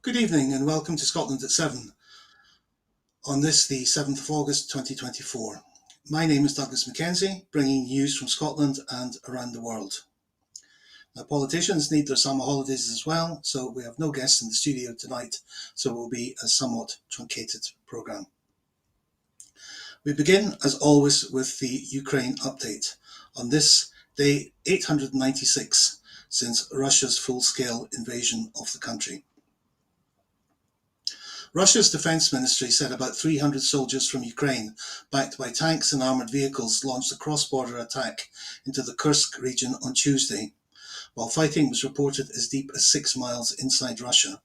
Good evening and welcome to Scotland at 7 on this, the 7th of August 2024. My name is Douglas MacKenzie, bringing news from Scotland and around the world. Now, politicians need their summer holidays as well, so we have no guests in the studio tonight, so it will be a somewhat truncated programme. We begin, as always, with the Ukraine update. On this, day 896 since Russia's full-scale invasion of the country. Russia's defense ministry said about 300 soldiers from Ukraine, backed by tanks and armoured vehicles, launched a cross-border attack into the Kursk region on Tuesday, while fighting was reported as deep as 6 miles inside Russia.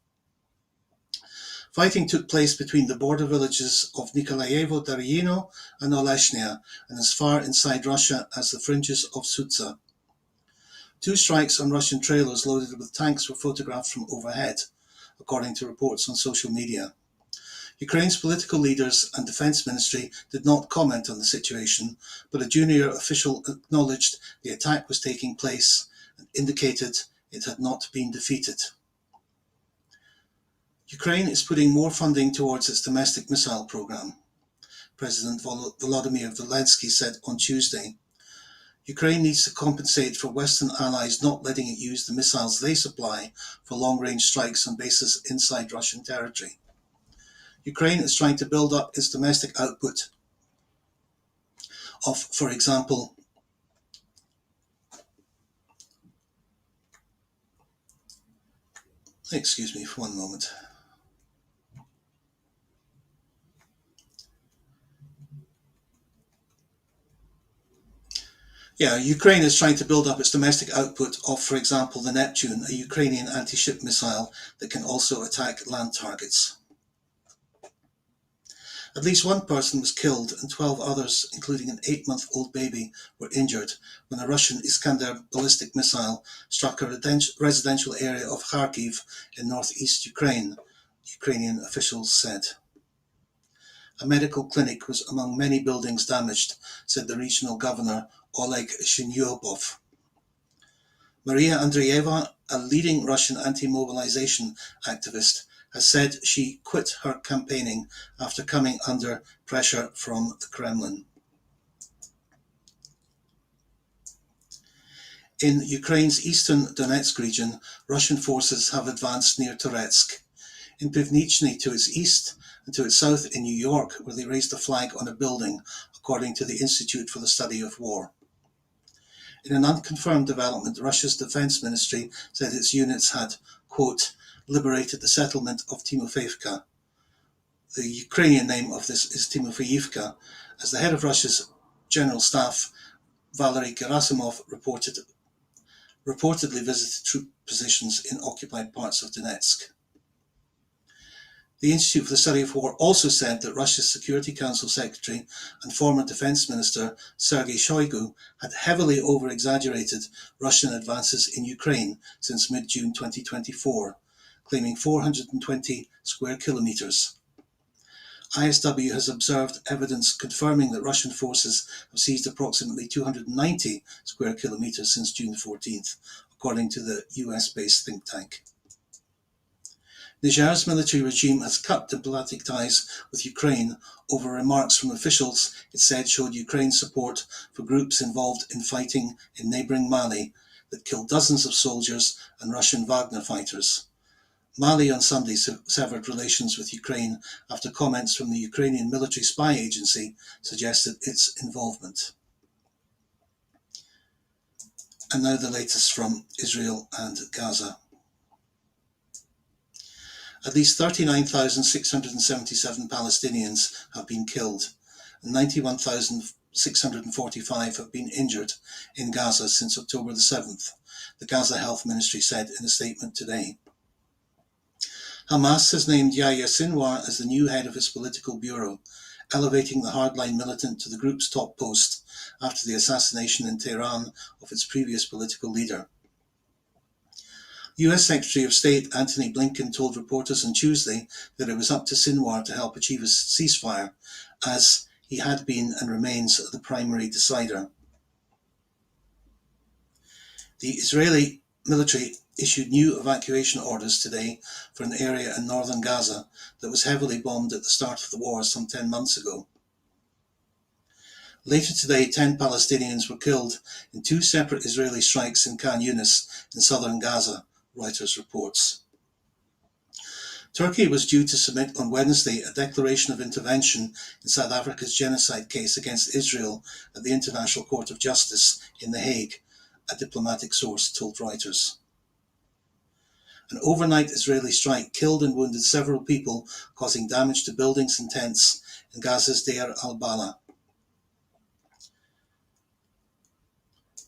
Fighting took place between the border villages of Nikolaevo-Daryino and Oleshnia, and as far inside Russia as the fringes of Sudza. 2 strikes on Russian trailers loaded with tanks were photographed from overhead, according to reports on social media. Ukraine's political leaders and defense ministry did not comment on the situation, but a junior official acknowledged the attack was taking place and indicated it had not been defeated. Ukraine is putting more funding towards its domestic missile program, President Volodymyr Zelensky said on Tuesday. Ukraine needs to compensate for Western allies not letting it use the missiles they supply for long-range strikes on bases inside Russian territory. Ukraine is trying to build up its domestic output of, for example, excuse me for one moment. Ukraine is trying to build up its domestic output of, for example, the Neptune, a Ukrainian anti-ship missile that can also attack land targets. At least 1 person was killed and 12 others, including an 8-month-old baby, were injured when a Russian Iskander ballistic missile struck a residential area of Kharkiv in northeast Ukraine, Ukrainian officials said. A medical clinic was among many buildings damaged, said the regional governor Oleg Shinyobov. Maria Andreeva, a leading Russian anti-mobilization activist, has said she quit her campaigning after coming under pressure from the Kremlin. In Ukraine's eastern Donetsk region, Russian forces have advanced near Toretsk. In Pivnichny to its east and to its south in New York, where they raised a flag on a building, according to the Institute for the Study of War. In an unconfirmed development, Russia's defense ministry said its units had, quote, liberated the settlement of Timofeivka. The Ukrainian name of this is Timofeivka, as the head of Russia's general staff, Valery Gerasimov, reportedly visited troop positions in occupied parts of Donetsk. The Institute for the Study of War also said that Russia's Security Council Secretary and former Defense Minister Sergei Shoigu had heavily over-exaggerated Russian advances in Ukraine since mid-June 2024, claiming 420 square kilometers. ISW has observed evidence confirming that Russian forces have seized approximately 290 square kilometers since June 14th, according to the US-based think tank. Niger's military regime has cut diplomatic ties with Ukraine over remarks from officials it said showed Ukraine's support for groups involved in fighting in neighbouring Mali that killed dozens of soldiers and Russian Wagner fighters. Mali on Sunday severed relations with Ukraine after comments from the Ukrainian military spy agency suggested its involvement. And now the latest from Israel and Gaza. At least 39,677 Palestinians have been killed and 91,645 have been injured in Gaza since October the 7th, the Gaza Health Ministry said in a statement today. Hamas has named Yahya Sinwar as the new head of its political bureau, elevating the hardline militant to the group's top post after the assassination in Tehran of its previous political leader. US Secretary of State Antony Blinken told reporters on Tuesday that it was up to Sinwar to help achieve a ceasefire, as he had been and remains the primary decider. The Israeli military issued new evacuation orders today for an area in northern Gaza that was heavily bombed at the start of the war some 10 months ago. Later today, 10 Palestinians were killed in two separate Israeli strikes in Khan Yunis in southern Gaza, Reuters reports. Turkey was due to submit on Wednesday a declaration of intervention in South Africa's genocide case against Israel at the International Court of Justice in The Hague, a diplomatic source told Reuters. An overnight Israeli strike killed and wounded several people, causing damage to buildings and tents in Gaza's Deir al-Balah.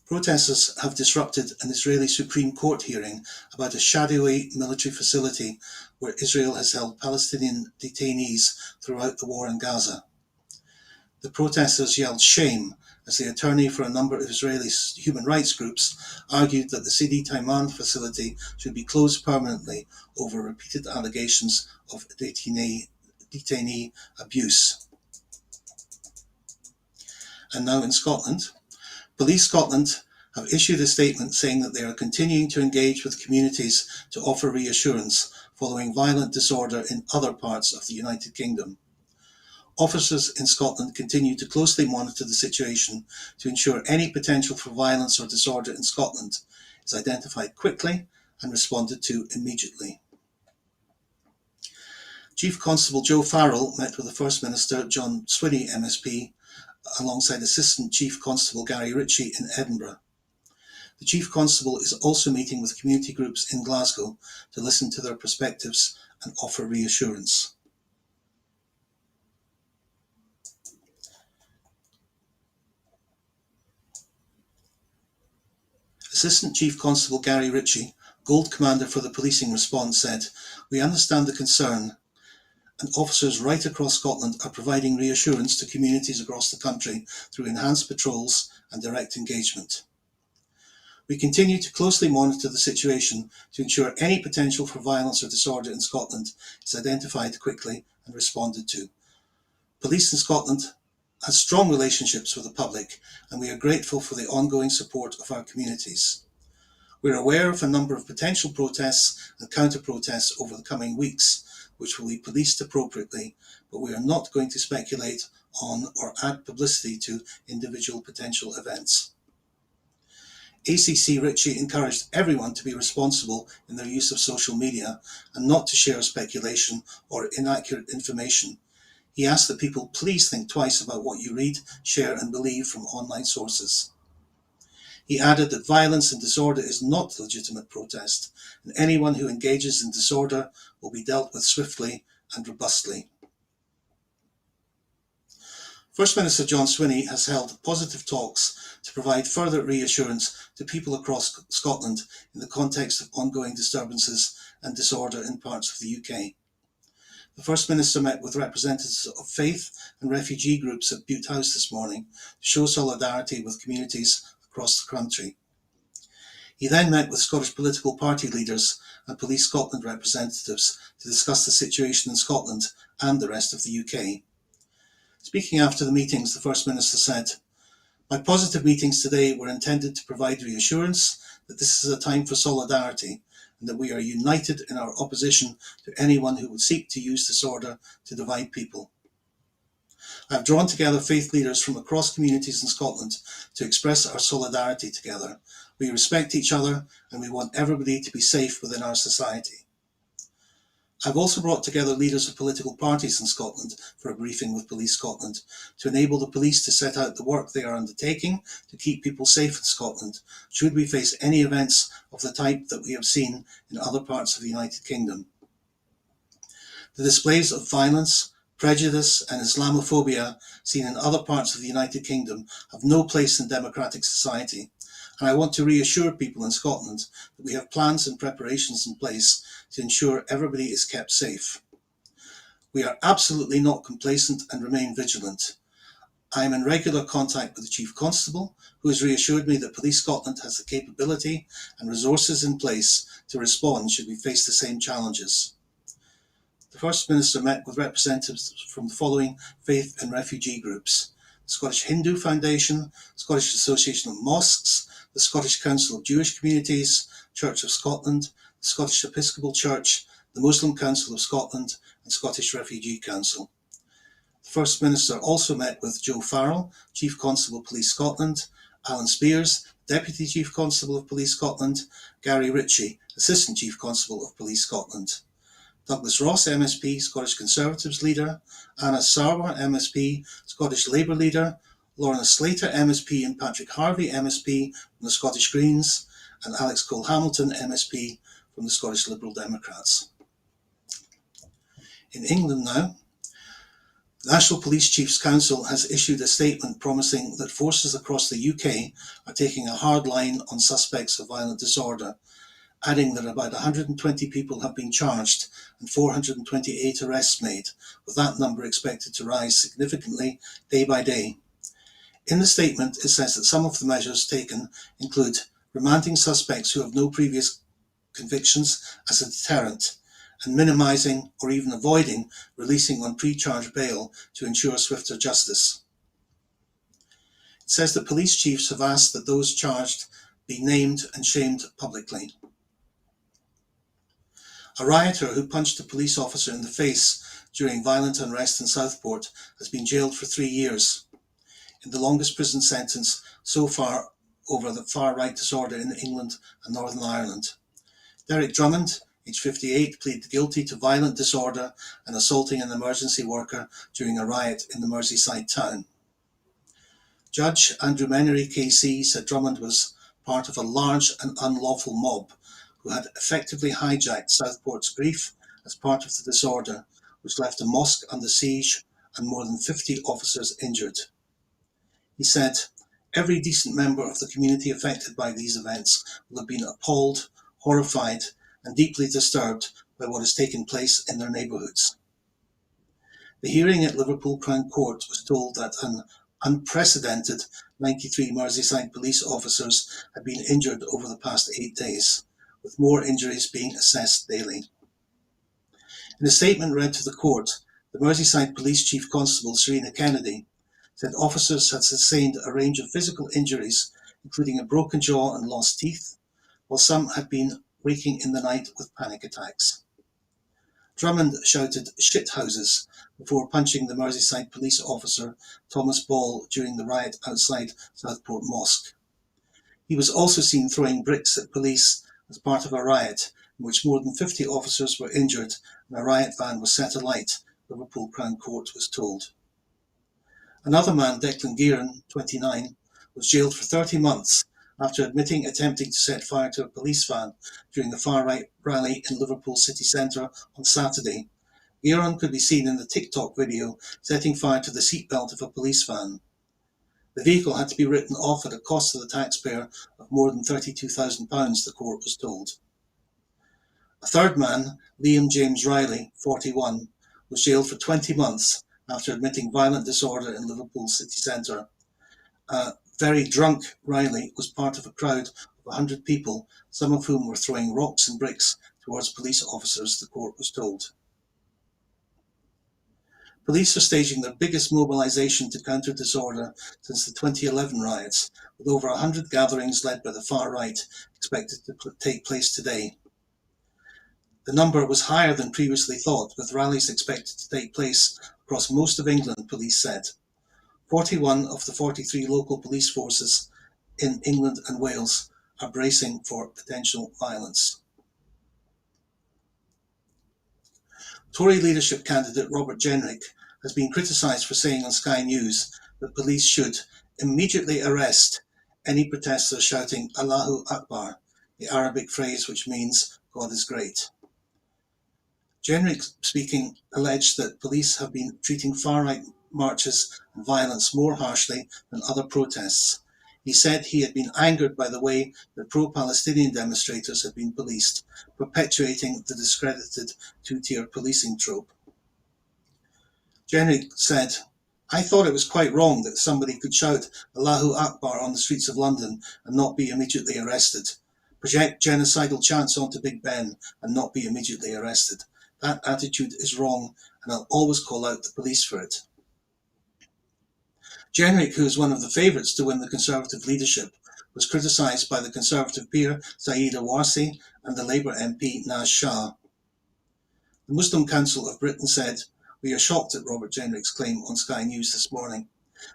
Protesters have disrupted an Israeli Supreme Court hearing about a shadowy military facility where Israel has held Palestinian detainees throughout the war in Gaza. The protesters yelled shame as the attorney for a number of Israeli human rights groups argued that the Sidi Taiman facility should be closed permanently over repeated allegations of detainee abuse. And now in Scotland, Police Scotland have issued a statement saying that they are continuing to engage with communities to offer reassurance following violent disorder in other parts of the United Kingdom. Officers in Scotland continue to closely monitor the situation to ensure any potential for violence or disorder in Scotland is identified quickly and responded to immediately. Chief Constable Joe Farrell met with the First Minister John Swinney MSP alongside Assistant Chief Constable Gary Ritchie in Edinburgh. The Chief Constable is also meeting with community groups in Glasgow to listen to their perspectives and offer reassurance. Assistant Chief Constable Gary Ritchie, Gold Commander for the Policing Response, said, "We understand the concern, and officers right across Scotland are providing reassurance to communities across the country through enhanced patrols and direct engagement. We continue to closely monitor the situation to ensure any potential for violence or disorder in Scotland is identified quickly and responded to. Police in Scotland has strong relationships with the public, and we are grateful for the ongoing support of our communities. We are aware of a number of potential protests and counter-protests over the coming weeks, which will be policed appropriately, but we are not going to speculate on or add publicity to individual potential events." ACC Ritchie encouraged everyone to be responsible in their use of social media and not to share speculation or inaccurate information. He asked that people please think twice about what you read, share and believe from online sources. He added that violence and disorder is not legitimate protest, and anyone who engages in disorder will be dealt with swiftly and robustly. First Minister John Swinney has held positive talks to provide further reassurance to people across Scotland in the context of ongoing disturbances and disorder in parts of the UK. The First Minister met with representatives of faith and refugee groups at Bute House this morning to show solidarity with communities across the country. He then met with Scottish political party leaders and Police Scotland representatives to discuss the situation in Scotland and the rest of the UK. Speaking after the meetings, the First Minister said, "My positive meetings today were intended to provide reassurance that this is a time for solidarity and that we are united in our opposition to anyone who would seek to use disorder to divide people. I have drawn together faith leaders from across communities in Scotland to express our solidarity together. We respect each other and we want everybody to be safe within our society." I've also brought together leaders of political parties in Scotland for a briefing with Police Scotland to enable the police to set out the work they are undertaking to keep people safe in Scotland should we face any events of the type that we have seen in other parts of the United Kingdom. The displays of violence, prejudice and Islamophobia seen in other parts of the United Kingdom have no place in democratic society, and I want to reassure people in Scotland that we have plans and preparations in place to ensure everybody is kept safe. We are absolutely not complacent and remain vigilant. I am in regular contact with the Chief Constable, who has reassured me that Police Scotland has the capability and resources in place to respond should we face the same challenges. The First Minister met with representatives from the following faith and refugee groups: Scottish Hindu Foundation, Scottish Association of Mosques, the Scottish Council of Jewish Communities, Church of Scotland, the Scottish Episcopal Church, the Muslim Council of Scotland, and Scottish Refugee Council. The First Minister also met with Joe Farrell, Chief Constable, Police Scotland, Alan Spears, Deputy Chief Constable of Police Scotland, Gary Ritchie, Assistant Chief Constable of Police Scotland, Douglas Ross, MSP, Scottish Conservatives leader, Anna Sarwar, MSP, Scottish Labour leader, Lorna Slater, MSP, and Patrick Harvey, MSP, from the Scottish Greens, and Alex Cole-Hamilton, MSP, from the Scottish Liberal Democrats. In England now, the National Police Chiefs Council has issued a statement promising that forces across the UK are taking a hard line on suspects of violent disorder, adding that about 120 people have been charged and 428 arrests made, with that number expected to rise significantly day by day. In the statement, it says that some of the measures taken include remanding suspects who have no previous convictions as a deterrent, and minimising or even avoiding releasing on pre-charge bail to ensure swifter justice. It says that police chiefs have asked that those charged be named and shamed publicly. A rioter who punched a police officer in the face during violent unrest in Southport has been jailed for 3 years, in the longest prison sentence so far over the far-right disorder in England and Northern Ireland. Derek Drummond, aged 58, pleaded guilty to violent disorder and assaulting an emergency worker during a riot in the Merseyside town. Judge Andrew Menery KC said Drummond was part of a large and unlawful mob who had effectively hijacked Southport's grief as part of the disorder, which left a mosque under siege and more than 50 officers injured. He said, "Every decent member of the community affected by these events will have been appalled, horrified, and deeply disturbed by what has taken place in their neighbourhoods." The hearing at Liverpool Crown Court was told that an unprecedented 93 Merseyside police officers had been injured over the past 8 days, with more injuries being assessed daily. In a statement read to the court, the Merseyside Police Chief Constable Serena Kennedy said officers had sustained a range of physical injuries, including a broken jaw and lost teeth, while some had been waking in the night with panic attacks. Drummond shouted "shithouses" before punching the Merseyside police officer Thomas Ball during the riot outside Southport Mosque. He was also seen throwing bricks at police as part of a riot in which more than 50 officers were injured and a riot van was set alight, Liverpool Crown Court was told. Another man, Declan Gearan, 29, was jailed for 30 months after admitting attempting to set fire to a police van during a far-right rally in Liverpool city centre on Saturday. Gearan could be seen in the TikTok video setting fire to the seatbelt of a police van. The vehicle had to be written off at a cost to the taxpayer of more than £32,000, the court was told. A third man, Liam James Riley, 41, was jailed for 20 months after admitting violent disorder in Liverpool city centre. Very drunk Riley was part of a crowd of 100 people, some of whom were throwing rocks and bricks towards police officers, the court was told. Police are staging their biggest mobilisation to counter disorder since the 2011 riots, with over 100 gatherings led by the far right expected to take place today. The number was higher than previously thought, with rallies expected to take place across most of England, police said. 41 of the 43 local police forces in England and Wales are bracing for potential violence. Tory leadership candidate Robert Jenrick has been criticised for saying on Sky News that police should immediately arrest any protesters shouting "Allahu Akbar," the Arabic phrase which means God is great. Jenrick speaking alleged that police have been treating far-right marches and violence more harshly than other protests. He said he had been angered by the way that pro-Palestinian demonstrators had been policed, perpetuating the discredited two-tier policing trope. Jenrick said, "I thought it was quite wrong that somebody could shout Allahu Akbar on the streets of London and not be immediately arrested, project genocidal chants onto Big Ben and not be immediately arrested. That attitude is wrong, and I'll always call out the police for it." Jenrick, who is one of the favourites to win the Conservative leadership, was criticised by the Conservative peer Saeed Awarsi and the Labour MP Naz Shah. The Muslim Council of Britain said, "We are shocked at Robert Jenrick's claim on Sky News this morning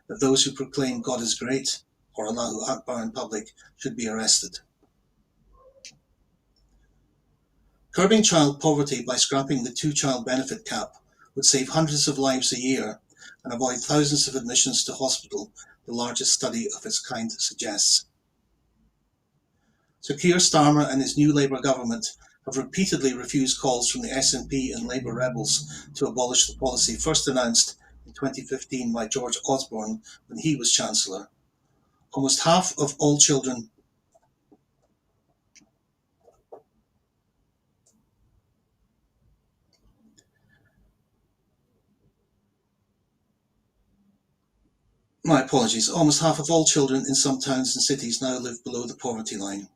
that those who proclaim God is great, or Allahu Akbar in public, should be arrested." Curbing child poverty by scrapping the two-child benefit cap would save hundreds of lives a year and avoid thousands of admissions to hospital, the largest study of its kind suggests. Sir Keir Starmer and his new Labour government have repeatedly refused calls from the SNP and Labour rebels to abolish the policy first announced in 2015 by George Osborne when he was Chancellor. Almost half of all children Almost half of all children in some towns and cities now live below the poverty line.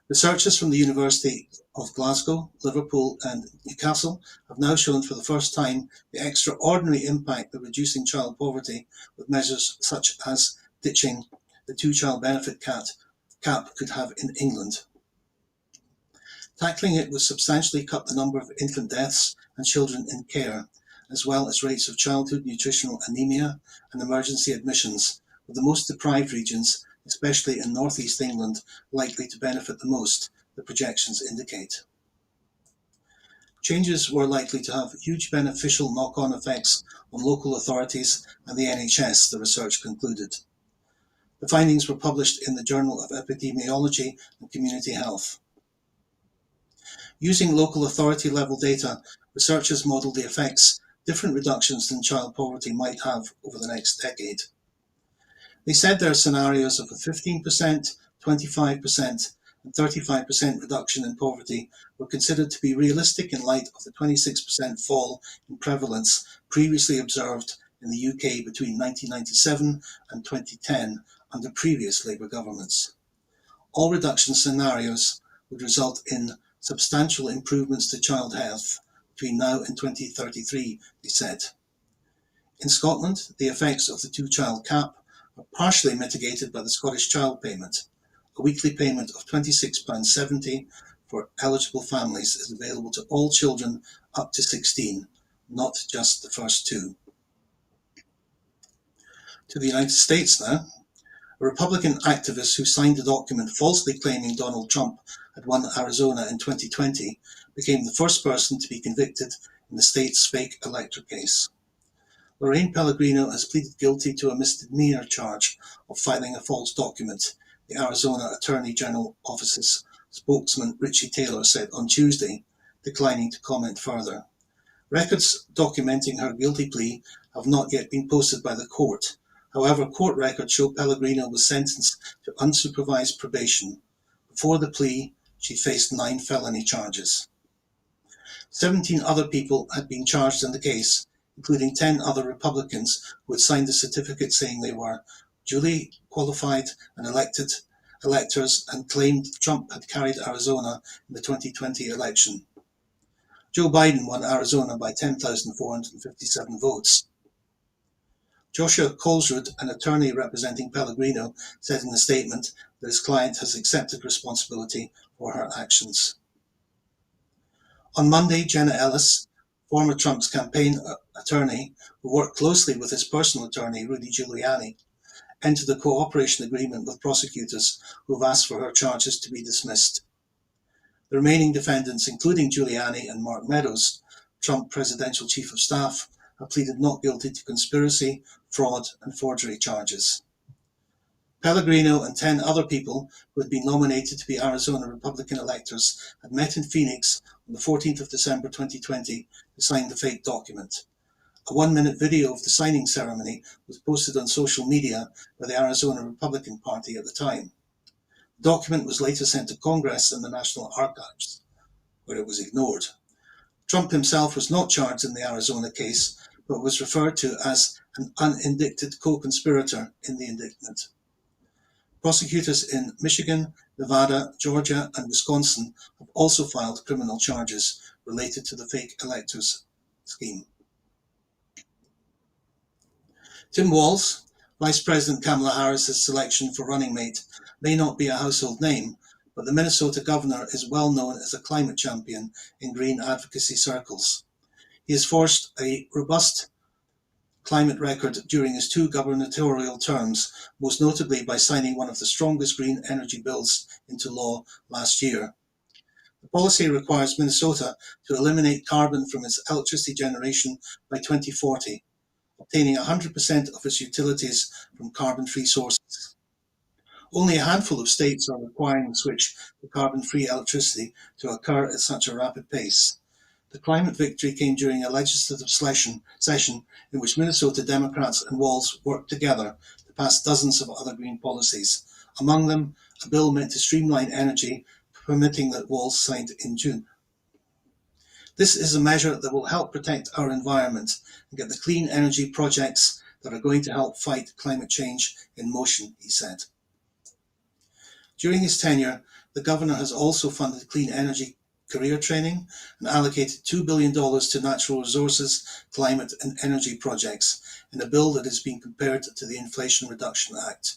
Researchers from the University of Glasgow, Liverpool and Newcastle have now shown for the first time the extraordinary impact of reducing child poverty with measures such as ditching the two-child benefit cap could have in England. Tackling it would substantially cut the number of infant deaths and children in care, as well as rates of childhood nutritional anemia and emergency admissions, with the most deprived regions, especially in northeast England, likely to benefit the most, the projections indicate. Changes were likely to have huge beneficial knock-on effects on local authorities and the NHS, the research concluded. The findings were published in the Journal of Epidemiology and Community Health. Using local authority level data, researchers modelled the effects different reductions in child poverty might have over the next decade. They said their scenarios of a 15%, 25% and 35% reduction in poverty were considered to be realistic in light of the 26% fall in prevalence previously observed in the UK between 1997 and 2010 under previous Labour governments. All reduction scenarios would result in substantial improvements to child health between now and 2033, they said. In Scotland, the effects of the two-child cap are partially mitigated by the Scottish Child Payment. A weekly payment of £26.70 for eligible families is available to all children up to 16, not just the first two. To the United States now. A Republican activist who signed a document falsely claiming Donald Trump had won Arizona in 2020 became the first person to be convicted in the state's fake electoral case. Lorraine Pellegrino has pleaded guilty to a misdemeanor charge of filing a false document, the Arizona Attorney General Office's spokesman Richie Taylor said on Tuesday, declining to comment further. Records documenting her guilty plea have not yet been posted by the court. However, court records show Pellegrino was sentenced to unsupervised probation. Before the plea, she faced 9 felony charges. 17 other people had been charged in the case, including 10 other Republicans who had signed a certificate saying they were duly qualified and elected electors and claimed Trump had carried Arizona in the 2020 election. Joe Biden won Arizona by 10,457 votes. Joshua Colesrud, an attorney representing Pellegrino, said in a statement that his client has accepted responsibility for her actions. On Monday, Jenna Ellis, former Trump's campaign attorney, who worked closely with his personal attorney, Rudy Giuliani, entered a cooperation agreement with prosecutors who have asked for her charges to be dismissed. The remaining defendants, including Giuliani and Mark Meadows, Trump presidential chief of staff, have pleaded not guilty to conspiracy, fraud and forgery charges. Pellegrino and 10 other people who had been nominated to be Arizona Republican electors had met in Phoenix on the 14th of December 2020 to sign the fake document. A 1-minute video of the signing ceremony was posted on social media by the Arizona Republican Party at the time. The document was later sent to Congress and the National Archives, where it was ignored. Trump himself was not charged in the Arizona case, but was referred to as an unindicted co-conspirator in the indictment. Prosecutors in Michigan, Nevada, Georgia, and Wisconsin have also filed criminal charges related to the fake electors scheme. Tim Walz, Vice President Kamala Harris's selection for running mate may not be a household name, but the Minnesota governor is well known as a climate champion in green advocacy circles. He has forged a robust climate record during his two gubernatorial terms, most notably by signing one of the strongest green energy bills into law last year. The policy requires Minnesota to eliminate carbon from its electricity generation by 2040, obtaining 100% of its utilities from carbon-free sources. Only a handful of states are requiring the switch to carbon-free electricity to occur at such a rapid pace. The climate victory came during a legislative session in which Minnesota Democrats and Walz worked together to pass dozens of other green policies, among them a bill meant to streamline energy, permitting that Walz signed in June. This is a measure that will help protect our environment and get the clean energy projects that are going to help fight climate change in motion, he said. During his tenure, the governor has also funded clean energy career training and allocated $2 billion to natural resources, climate and energy projects in a bill that is being compared to the Inflation Reduction Act.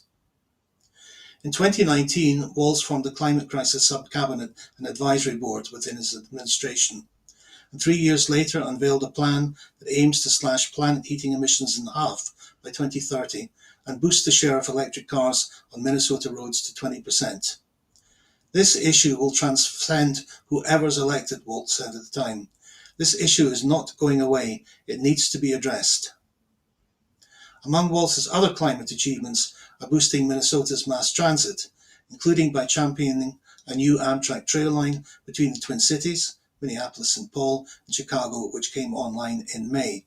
In 2019, Walz formed the Climate Crisis Sub-Cabinet and Advisory Board within his administration, and 3 years later unveiled a plan that aims to slash planet heating emissions in half by 2030 and boost the share of electric cars on Minnesota roads to 20%. This issue will transcend whoever's elected, Walz said at the time. This issue is not going away. It needs to be addressed. Among Walz's other climate achievements are boosting Minnesota's mass transit, including by championing a new Amtrak trail line between the Twin Cities, Minneapolis-St. Paul, and Chicago, which came online in May.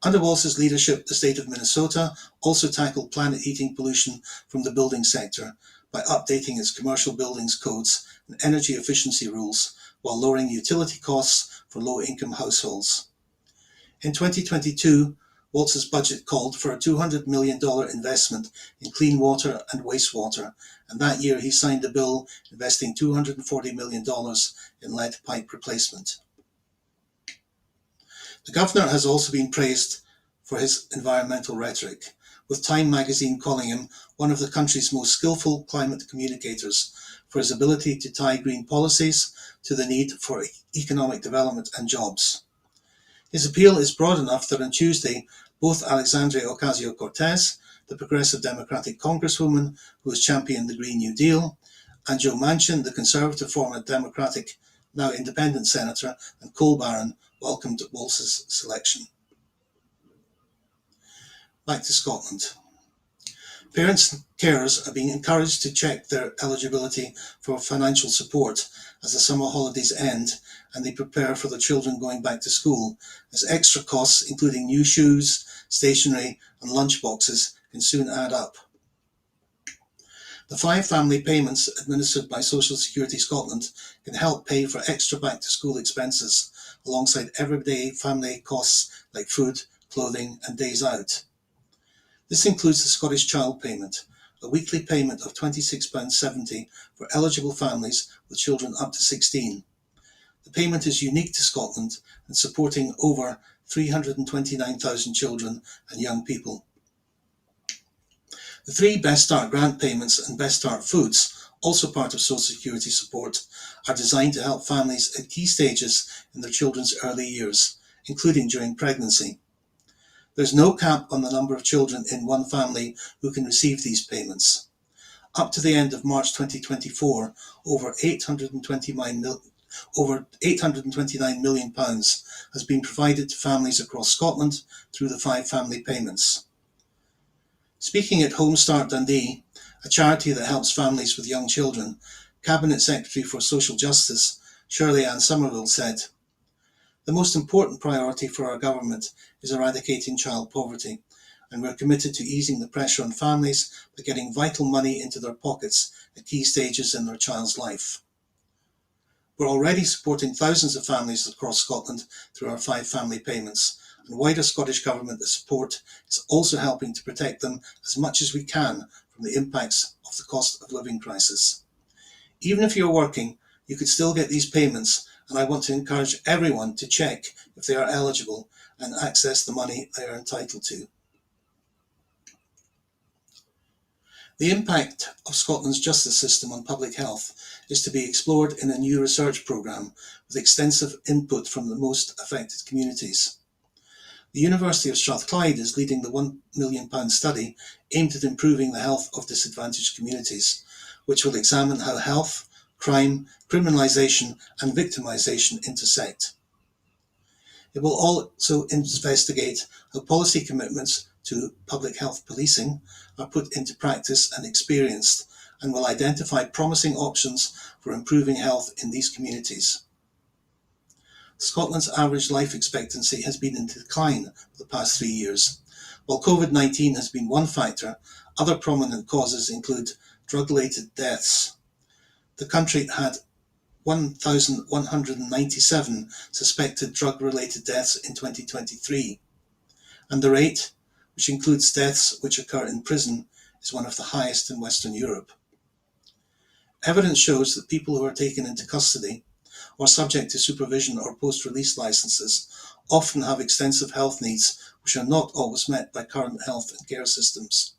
Under Walz's leadership, the state of Minnesota also tackled planet heating pollution from the building sector by updating its commercial buildings codes and energy efficiency rules while lowering utility costs for low-income households. In 2022, Walz's budget called for a $200 million investment in clean water and wastewater, and that year he signed a bill investing $240 million in lead pipe replacement. The governor has also been praised for his environmental rhetoric, with Time magazine calling him one of the country's most skillful climate communicators for his ability to tie green policies to the need for economic development and jobs. His appeal is broad enough that on Tuesday, both Alexandria Ocasio-Cortez, the Progressive Democratic Congresswoman who has championed the Green New Deal, and Joe Manchin, the Conservative former Democratic, now Independent Senator and coal baron, welcomed Walz's selection. Back to Scotland. Parents and carers are being encouraged to check their eligibility for financial support as the summer holidays end and they prepare for their children going back to school, as extra costs including new shoes, stationery and lunch boxes can soon add up. The 5 family payments administered by Social Security Scotland can help pay for extra back to school expenses alongside everyday family costs like food, clothing and days out. This includes the Scottish Child Payment, a weekly payment of £26.70 for eligible families with children up to 16. The payment is unique to Scotland and supporting over 329,000 children and young people. The 3 Best Start grant payments and Best Start Foods, also part of Social Security support, are designed to help families at key stages in their children's early years, including during pregnancy. There's no cap on the number of children in one family who can receive these payments. Up to the end of March 2024, over £829 million has been provided to families across Scotland through the 5 family payments. Speaking at Home Start Dundee, a charity that helps families with young children, Cabinet Secretary for Social Justice Shirley Ann Somerville said, "The most important priority for our government is eradicating child poverty, and we're committed to easing the pressure on families by getting vital money into their pockets at key stages in their child's life. We're already supporting thousands of families across Scotland through our 5 family payments, and wider Scottish Government support is also helping to protect them as much as we can from the impacts of the cost of living crisis. Even if you're working, you could still get these payments, and I want to encourage everyone to check if they are eligible and access the money they are entitled to." The impact of Scotland's justice system on public health is to be explored in a new research programme with extensive input from the most affected communities. The University of Strathclyde is leading the £1 million study aimed at improving the health of disadvantaged communities, which will examine how health, crime, criminalisation and victimisation intersect. It will also investigate how policy commitments to public health policing are put into practice and experienced, and will identify promising options for improving health in these communities. Scotland's average life expectancy has been in decline for the past 3 years. While COVID-19 has been one factor, other prominent causes include drug-related deaths. The country had 1,197 suspected drug-related deaths in 2023, and the rate, which includes deaths which occur in prison, is one of the highest in Western Europe. Evidence shows that people who are taken into custody or subject to supervision or post-release licenses often have extensive health needs which are not always met by current health and care systems.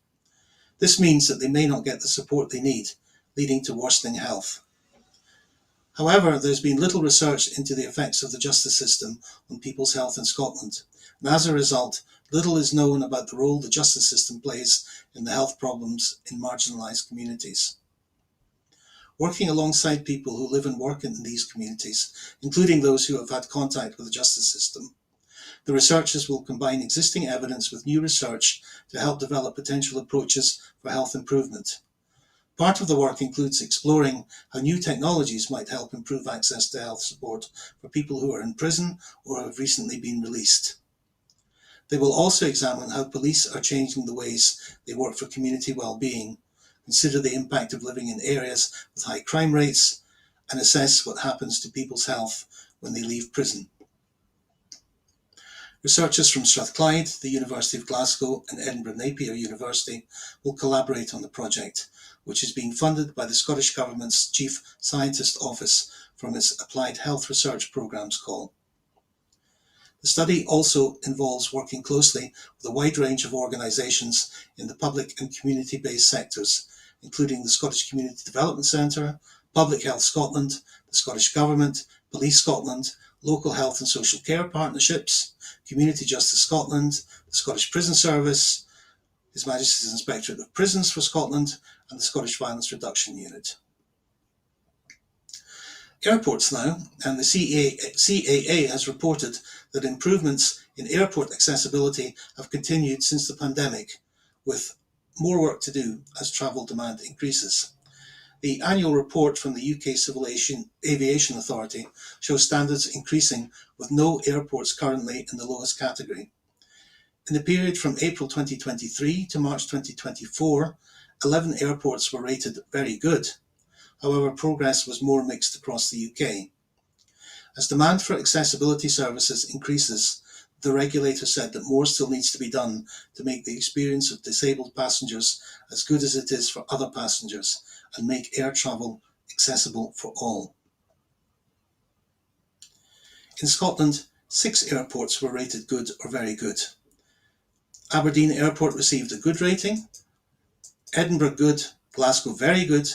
This means that they may not get the support they need, leading to worsening health. However, there's been little research into the effects of the justice system on people's health in Scotland, and as a result, little is known about the role the justice system plays in the health problems in marginalised communities. Working alongside people who live and work in these communities, including those who have had contact with the justice system, the researchers will combine existing evidence with new research to help develop potential approaches for health improvement. Part of the work includes exploring how new technologies might help improve access to health support for people who are in prison or have recently been released. They will also examine how police are changing the ways they work for community well-being, consider the impact of living in areas with high crime rates, and assess what happens to people's health when they leave prison. Researchers from Strathclyde, the University of Glasgow and Edinburgh Napier University will collaborate on the project, which is being funded by the Scottish Government's Chief Scientist Office from its Applied Health Research Programmes call. The study also involves working closely with a wide range of organisations in the public and community-based sectors, including the Scottish Community Development Centre, Public Health Scotland, the Scottish Government, Police Scotland, local health and social care partnerships, Community Justice Scotland, the Scottish Prison Service, His Majesty's Inspectorate of Prisons for Scotland, and the Scottish Violence Reduction Unit. Airports now, and the CAA has reported that improvements in airport accessibility have continued since the pandemic, with more work to do as travel demand increases. The annual report from the UK Civil Aviation Authority shows standards increasing, with no airports currently in the lowest category. In the period from April 2023 to March 2024, 11 airports were rated very good. However, progress was more mixed across the UK. As demand for accessibility services increases, the regulator said that more still needs to be done to make the experience of disabled passengers as good as it is for other passengers and make air travel accessible for all. In Scotland, 6 airports were rated good or very good. Aberdeen Airport received a good rating, Edinburgh good, Glasgow very good,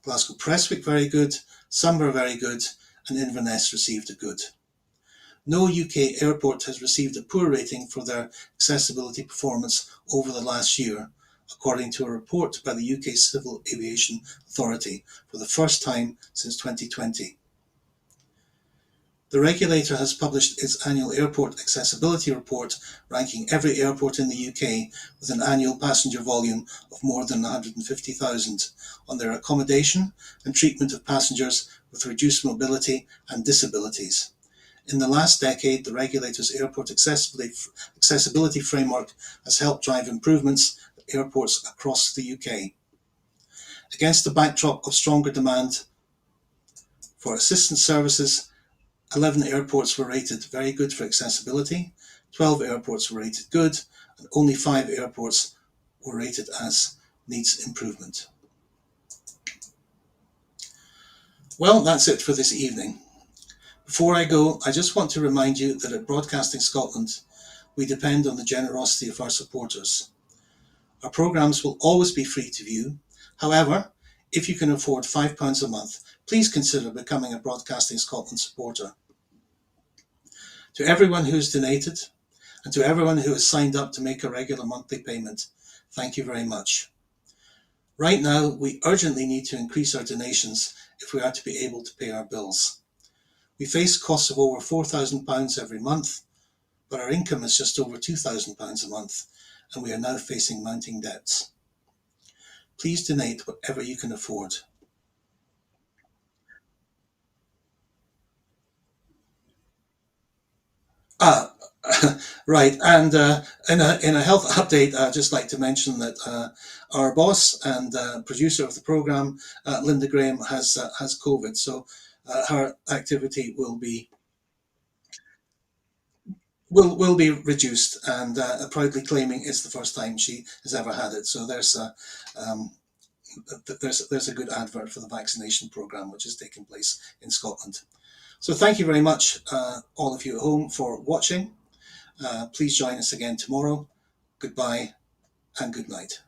Glasgow Prestwick very good, Sunbury very good, and Inverness received a good. No UK airport has received a poor rating for their accessibility performance over the last year, according to a report by the UK Civil Aviation Authority for the first time since 2020. The regulator has published its annual airport accessibility report, ranking every airport in the UK with an annual passenger volume of more than 150,000 on their accommodation and treatment of passengers with reduced mobility and disabilities. In the last decade, the regulator's airport accessibility framework has helped drive improvements at airports across the UK. Against the backdrop of stronger demand for assistance services, 11 airports were rated very good for accessibility, 12 airports were rated good, and only 5 airports were rated as needs improvement. Well, that's it for this evening. Before I go, I just want to remind you that at Broadcasting Scotland, we depend on the generosity of our supporters. Our programmes will always be free to view, However, if you can afford £5 a month, please consider becoming a Broadcasting Scotland supporter. To everyone who has donated, and to everyone who has signed up to make a regular monthly payment, thank you very much. Right now, we urgently need to increase our donations if we are to be able to pay our bills. We face costs of over £4,000 every month, but our income is just over £2,000 a month, and we are now facing mounting debts. Please donate whatever you can afford. Ah, right. And in a health update, I'd just like to mention that our boss and producer of the program, Linda Graham, has COVID, so her activity will be reduced, and proudly claiming it's the first time she has ever had it. So um, there's a good advert for the vaccination program which is taking place in Scotland. So thank you very much, all of you at home, for watching. Please join us again tomorrow. Goodbye and good night.